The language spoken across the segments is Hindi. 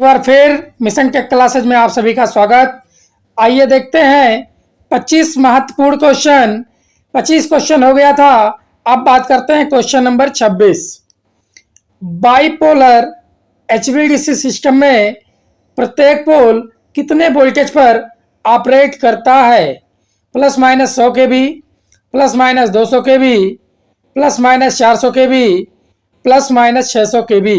बार फिर मिशन टेक क्लासेज में आप सभी का स्वागत। आइए देखते हैं 25 महत्वपूर्ण क्वेश्चन। 25 क्वेश्चन हो गया था। अब बात करते हैं question number 26। Bipolar HVDC system में प्रत्येक पोल कितने वोल्टेज पर ऑपरेट करता है? प्लस माइनस 100 केवी, प्लस माइनस 200 केवी, प्लस माइनस 400 केवी, प्लस माइनस 600 केवी।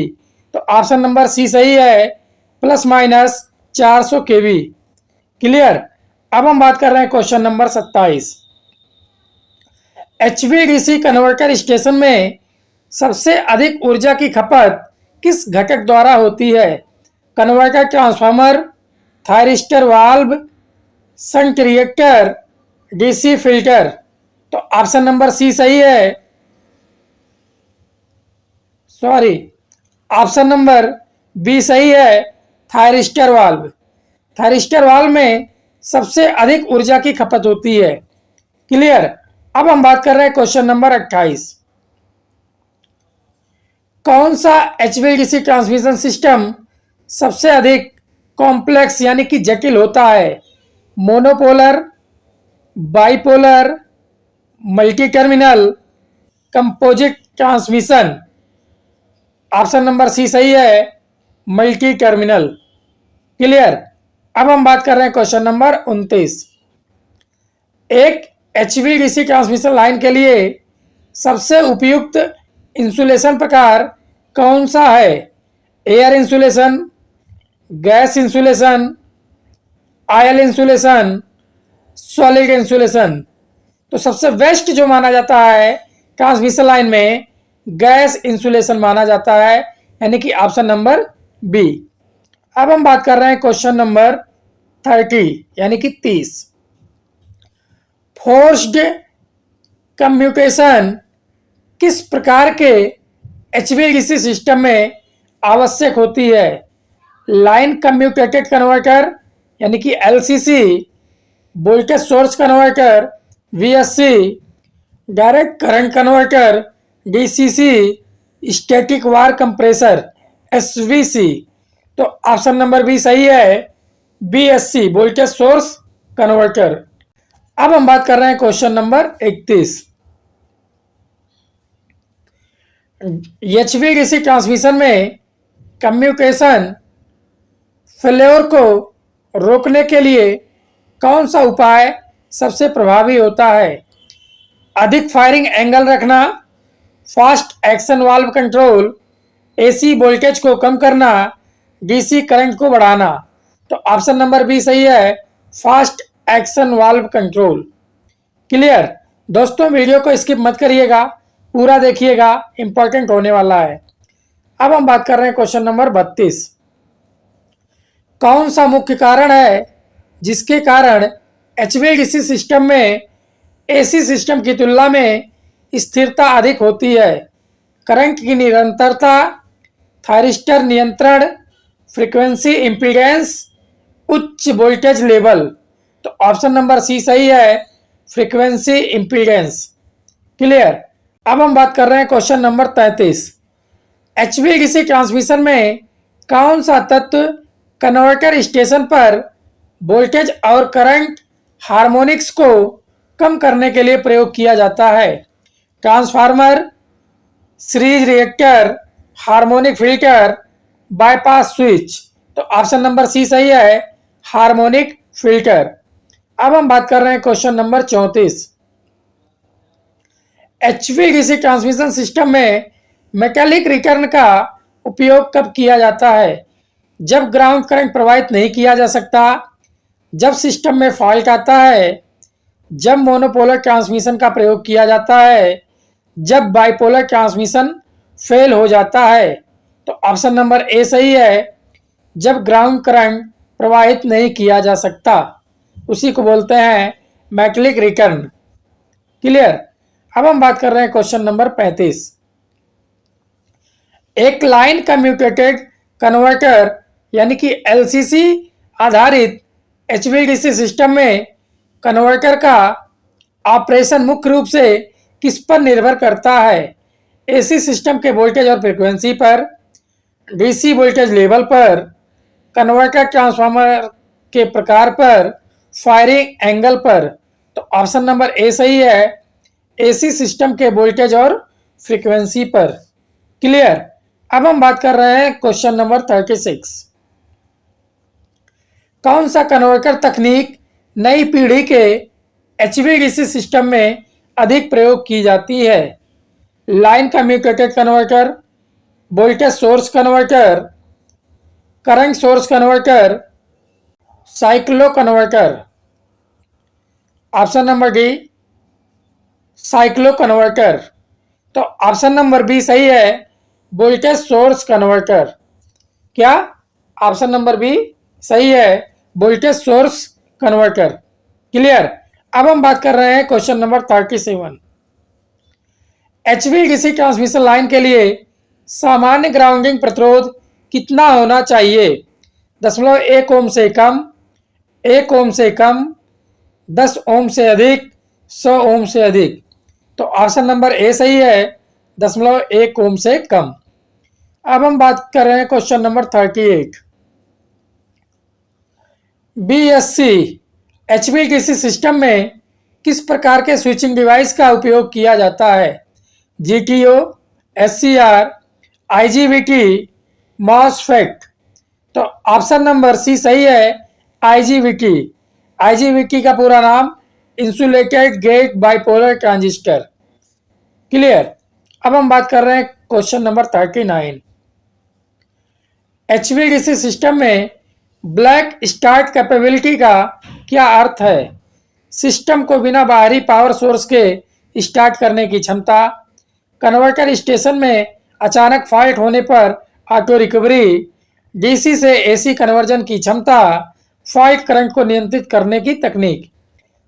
तो ऑप्शन नंबर सी सही है, प्लस माइनस 400 केवी। क्लियर। अब हम बात कर रहे हैं question number 27। HVDC converter station में सबसे अधिक ऊर्जा की खपत किस घटक द्वारा होती है? Converter, transformer, thyristor valve, shunt reactor, DC filter. तो ऑप्शन नंबर सी सही है, सॉरी, ऑप्शन नंबर बी सही है, थायरिस्टर वाल्व। थायरिस्टर वाल्व में सबसे अधिक ऊर्जा की खपत होती है। क्लियर। अब हम बात कर रहे हैं क्वेश्चन नंबर 28। कौन सा एचवीडीसी ट्रांसमिशन सिस्टम सबसे अधिक कॉम्प्लेक्स यानी कि जटिल होता है? Monopolar, bipolar, multi terminal, composite transmission. Option number C सही है, मल्टी टर्मिनल। क्लियर। अब हम बात कर रहे हैं क्वेश्चन नंबर 29। एक एचवीडीसी ट्रांसमिशन लाइन के लिए सबसे उपयुक्त इंसुलेशन प्रकार कौन सा है? Air insulation, gas insulation, oil insulation, solid insulation. तो सबसे बेस्ट जो माना जाता है ट्रांसमिशन लाइन में गैस इंसुलेशन माना जाता है, यानी कि ऑप्शन नंबर बी। अब हम बात कर रहे हैं क्वेश्चन नंबर 30 यानी कि 30। फोर्स्ड कम्युटेशन किस प्रकार के एचवीडीसी सिस्टम में आवश्यक होती है? लाइन कम्यूटेटेड कन्वर्टर यानी कि LCC, voltage source converter VSC, direct current converter DCC, static var compressor SVC. तो ऑप्शन नंबर बी सही है, बीएससी, वोल्टेज सोर्स कन्वर्टर। अब हम बात कर रहे हैं क्वेश्चन नंबर 31। एचवीडीसी ट्रांसमिशन में कम्युनिकेशन फेल्योर को रोकने के लिए कौन सा उपाय सबसे प्रभावी होता है? अधिक फायरिंग एंगल रखना, fast action valve control, AC voltage को कम करना, डीसी करंट को बढ़ाना। तो ऑप्शन नंबर बी सही है, fast action valve control. Clear. दोस्तों वीडियो को स्किप मत करिएगा, पूरा देखिएगा, इंपॉर्टेंट होने वाला है। अब हम बात कर रहे हैं क्वेश्चन नंबर 32। कौन सा मुख्य कारण है जिसके कारण एचवीडीसी सिस्टम में एसी सिस्टम की तुलना में स्थिरता अधिक होती है? करंट की निरंतरता, थायरिस्टर नियंत्रण, फ्रीक्वेंसी इंपीडेंस, उच्च वोल्टेज लेवल। तो ऑप्शन नंबर सी सही है, फ्रीक्वेंसी इंपीडेंस। क्लियर। अब हम बात कर रहे हैं क्वेश्चन नंबर 33। एचवीडीसी ट्रांसमिशन में कौन सा तत्व कन्वर्टर स्टेशन पर वोल्टेज और करंट हार्मोनिक्स को कम करने के लिए प्रयोग किया जाता है? Transformer, series reactor, harmonic filter, bypass switch. तो ऑप्शन नंबर सी सही है, हार्मोनिक फिल्टर। अब हम बात कर रहे हैं question number 34। HVDC transmission system में मेटालिक रिटर्न का उपयोग कब किया जाता है? जब ग्राउंड करंट प्रवाहित नहीं किया जा सकता, जब सिस्टम में फॉल्ट आता है, जब मोनोपोलर ट्रांसमिशन का प्रयोग किया जाता है, जब बाइपोलर ट्रांसमिशन फेल हो जाता है। तो ऑप्शन नंबर ए सही है, जब ग्राउंड करंट प्रवाहित नहीं किया जा सकता, उसी को बोलते हैं मेटालिक रिटर्न। क्लियर। अब हम बात कर रहे हैं क्वेश्चन नंबर 35। एक लाइन कम्यूटेटेड कन्वर्टर यानी कि एलसीसी आधारित एचवीडीसी सिस्टम में कन्वर्टर का ऑपरेशन मुख्य रूप से किस पर निर्भर करता है? एसी सिस्टम के वोल्टेज और फ्रीक्वेंसी पर, डीसी वोल्टेज लेवल पर, कन्वर्टर ट्रांसफार्मर के प्रकार पर, फायरिंग एंगल पर। तो ऑप्शन नंबर ए सही है, एसी सिस्टम के वोल्टेज और फ्रीक्वेंसी पर। क्लियर। अब हम बात कर रहे हैं क्वेश्चन नंबर 36। कौन सा कन्वर्टर तकनीक नई पीढ़ी के एचवीडीसी सिस्टम में अधिक प्रयोग की जाती है? Line commutated converter, voltage source converter, current source converter, cycloconverter. Option number D, cycloconverter. तो ऑप्शन नंबर बी सही है, वोल्टेज सोर्स कन्वर्टर। क्या? ऑप्शन नंबर बी सही है, वोल्टेज सोर्स कन्वर्टर। क्लियर। अब हम बात कर रहे हैं question number 37। HVDC transmission line के लिए सामान्य ग्राउंडिंग प्रतिरोध कितना होना चाहिए? 0.1 ओम से कम, 1 ओम से कम, 10 ओम से अधिक, 100 ओम से अधिक। तो ऑप्शन नंबर ए सही है, 0.1 ओम से कम। अब हम बात कर रहे हैं question number 38। BSc HVDC system में किस प्रकार के स्विचिंग डिवाइस का उपयोग किया जाता है? GTO, SCR, IGBT, MOSFET. तो ऑप्शन नंबर सी सही है, आईजीबीटी। आईजीबीटी का पूरा नाम insulated gate bipolar transistor. Clear. अब हम बात कर रहे हैं क्वेश्चन नंबर 39। एचवीडीसी सिस्टम में ब्लैक स्टार्ट कैपेबिलिटी का क्या अर्थ है? सिस्टम को बिना बाहरी पावर सोर्स के स्टार्ट करने की क्षमता, कन्वर्टर स्टेशन में अचानक फॉल्ट होने पर ऑटो रिकवरी, डीसी से एसी कन्वर्जन की क्षमता, फॉल्ट करंट को नियंत्रित करने की तकनीक।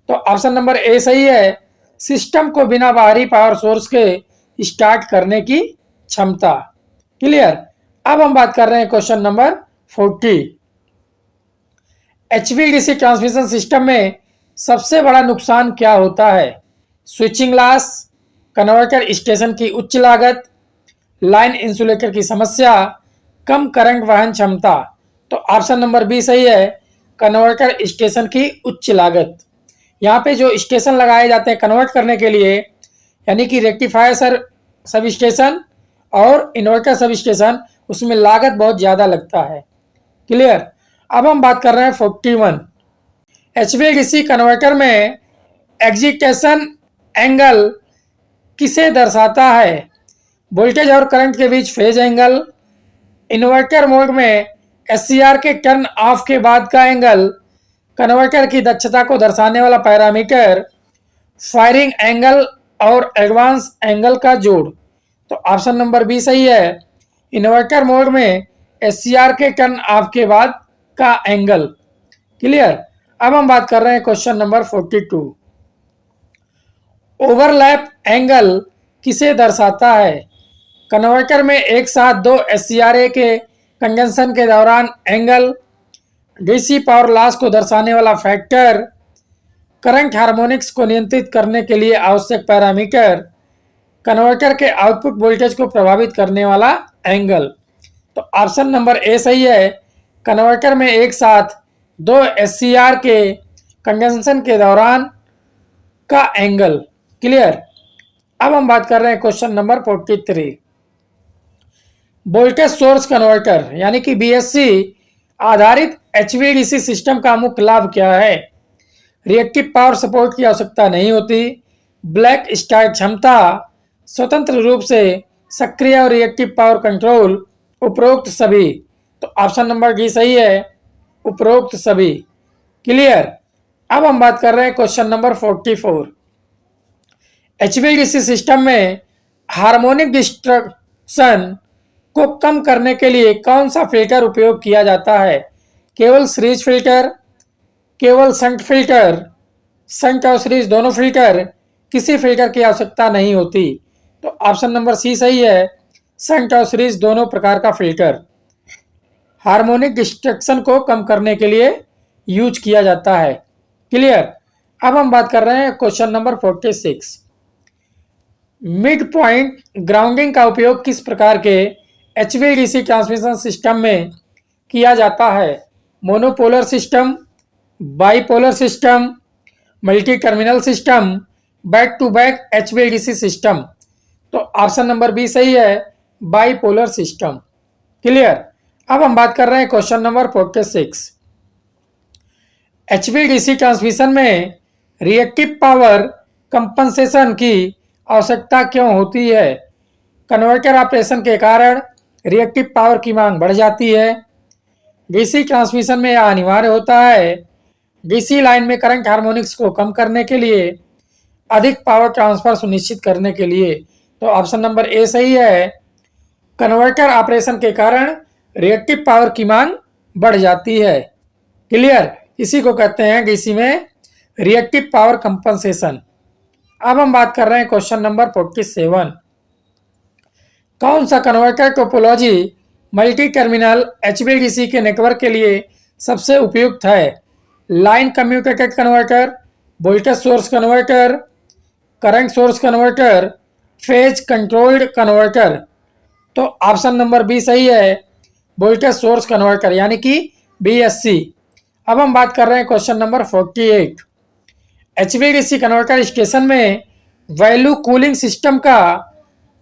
तो ऑप्शन नंबर ए सही है, सिस्टम को बिना बाहरी पावर सोर्स के स्टार्ट करने की क्षमता। क्लियर। अब हम बात कर रहे हैं question number 40। HVDC transmission system में सबसे बड़ा नुकसान क्या होता है? स्विचिंग लॉस, कन्वर्टर स्टेशन की उच्च लागत, लाइन इंसुलेटर की समस्या, कम करंट वहन क्षमता। तो ऑप्शन नंबर बी सही है, कन्वर्टर स्टेशन की उच्च लागत। यहाँ पे जो स्टेशन लगाए जाते हैं कन्वर्ट करने के लिए, यानी कि रेक्टिफायर सब स्टेशन और इन्वर्टर सब स्टेशन, उसमें लागत बहुत ज़्यादा लगता है। क्लियर। अब हम बात कर रहे हैं 41। एचवीडीसी कन्वर्टर में एग्जिटेशन एंगल किसे दर्शाता है? वोल्टेज और करंट के बीच फेज एंगल, इन्वर्टर मोड में एससीआर के टर्न ऑफ के बाद का एंगल, कन्वर्टर की दक्षता को दर्शाने वाला पैरामीटर, फायरिंग एंगल और एडवांस एंगल का जोड़। तो ऑप्शन नंबर बी सही है, इन्वर्टर मोड में एससीआर के टर्न ऑफ के बाद का एंगल। क्लियर। अब हम बात कर रहे हैं क्वेश्चन नंबर 42। ओवरलैप एंगल किसे दर्शाता है? कन्वर्टर में एक साथ दो एससीआरए के कंजंक्शन के दौरान एंगल, डीसी पावर लॉस को दर्शाने वाला फैक्टर, करंट हार्मोनिक्स को नियंत्रित करने के लिए आवश्यक पैरामीटर, कन्वर्टर के आउटपुट वोल्टेज को प्रभावित करने वाला एंगल। तो ऑप्शन नंबर ए सही है, कन्वर्टर में एक साथ दो एससीआर के कंजंक्शन के दौरान का एंगल। क्लियर। अब हम बात कर रहे हैं question number 43। Voltage source converter यानी कि बीएससी आधारित एचवीडीसी सिस्टम का मुख्य लाभ क्या है? रिएक्टिव पावर सपोर्ट की आवश्यकता नहीं होती, ब्लैक स्टार्ट क्षमता, स्वतंत्र रूप से सक्रिय और रिएक्टिव पावर कंट्रोल, उपरोक्त सभी। तो ऑप्शन नंबर डी सही है, उपरोक्त सभी। क्लियर। अब हम बात कर रहे हैं क्वेश्चन नंबर 44। एचवीडीसी सिस्टम में हार्मोनिक डिस्ट्रक्शन को कम करने के लिए कौन सा फिल्टर उपयोग किया जाता है? केवल सीरीज फिल्टर, केवल शंट फिल्टर, शंट और सीरीज दोनों फिल्टर, किसी फिल्टर की आवश्यकता नहीं होती। तो ऑप्शन नंबर सी सही है, शंट और सीरीज दोनों प्रकार का फिल्टर हार्मोनिक डिस्ट्रक्शन को कम करने के लिए यूज किया जाता है। क्लियर। अब हम बात कर रहे हैं question number 46। Mid point grounding का उपयोग किस प्रकार के एचवीडीसी ट्रांसमिशन सिस्टम में किया जाता है? Monopolar system, bipolar system, multi terminal system, back to back HVDC system. तो ऑप्शन नंबर बी सही है, बाइपोलर सिस्टम। क्लियर। अब हम बात कर रहे हैं क्वेश्चन नंबर 46। एचवीडीसी ट्रांसमिशन में रिएक्टिव पावर कंपनसेशन की आवश्यकता क्यों होती है? कन्वर्टर ऑपरेशन के कारण रिएक्टिव पावर की मांग बढ़ जाती है। डीसी ट्रांसमिशन में यह अनिवार्य होता है। डीसी लाइन में करंट हार्मोनिक्स को कम करने के लिए, अधिक पावर ट्रांसफर सुनिश्चित करने के लिए। तो ऑप्शन नंबर ए सही है, कन्वर्टर ऑपरेशन के कारण रिएक्टिव पावर की मांग बढ़ जाती है। क्लियर। इसी को कहते हैं डीसी में रिएक्टिव पावर कंपनसेशन। अब हम बात कर रहे हैं क्वेश्चन नंबर 47। कौन सा converter topology multi terminal HVDC के नेटवर्क के लिए सबसे उपयुक्त है? Line commutated converter, voltage source converter, current source converter, phase controlled converter. तो ऑप्शन नंबर बी सही है, वोल्टेज सोर्स कन्वर्टर यानी कि बीएससी। अब हम बात कर रहे हैं question number 48। HVDC converter station में वैल्यू कूलिंग सिस्टम का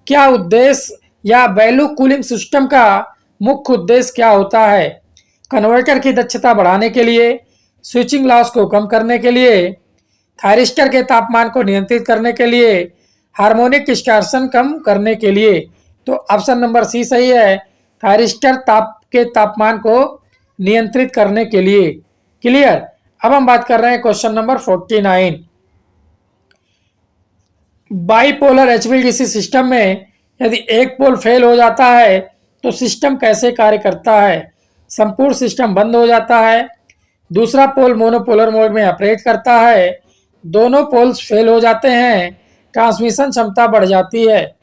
क्या उद्देश्य या वैल्यू कूलिंग सिस्टम का मुख्य उद्देश्य क्या होता है? कन्वर्टर की दक्षता बढ़ाने के लिए, स्विचिंग लॉस को कम करने के लिए, थायरिस्टर के तापमान को नियंत्रित करने के लिए, हार्मोनिक डिस्टॉर्शन कम करने के लिए। तो ऑप्शन नंबर सी सही है, थायरिस्टर के तापमान को नियंत्रित करने के लिए। क्लियर। अब हम बात कर रहे हैं question number 49। Bipolar HVDC system में यदि एक पोल फेल हो जाता है तो सिस्टम कैसे कार्य करता है? संपूर्ण सिस्टम बंद हो जाता है, दूसरा पोल मोनोपोलर मोड में ऑपरेट करता है, दोनों पोल्स फेल हो जाते हैं, ट्रांसमिशन क्षमता बढ़ जाती है।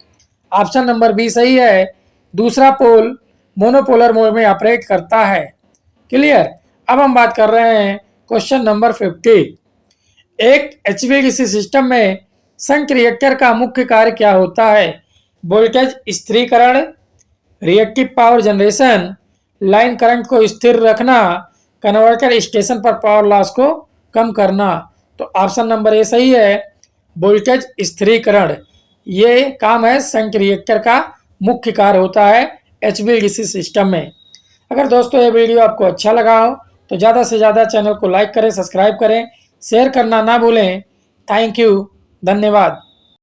ऑप्शन नंबर बी सही है, दूसरा पोल मोनोपोलर मोड में ऑपरेट करता है। क्लियर। अब हम बात कर रहे हैं क्वेश्चन नंबर 50। एक एचवीडीसी सिस्टम में शंट रिएक्टर का मुख्य कार्य क्या होता है? वोल्टेज स्थिरीकरण, reactive power generation, line current को स्थिर रखना, कन्वर्टर स्टेशन पर पावर लॉस को कम करना। तो ऑप्शन नंबर ए सही है, वोल्टेज स्थिरीकरण। ये काम है शंट रिएक्टर का मुख्य कार्य होता है एचवीडीसी सिस्टम में। अगर दोस्तों ये वीडियो आपको अच्छा लगा हो तो ज़्यादा से ज़्यादा चैनल को लाइक करें, सब्सक्राइब करें, शेयर करना ना भूलें। थैंक यू, धन्यवाद।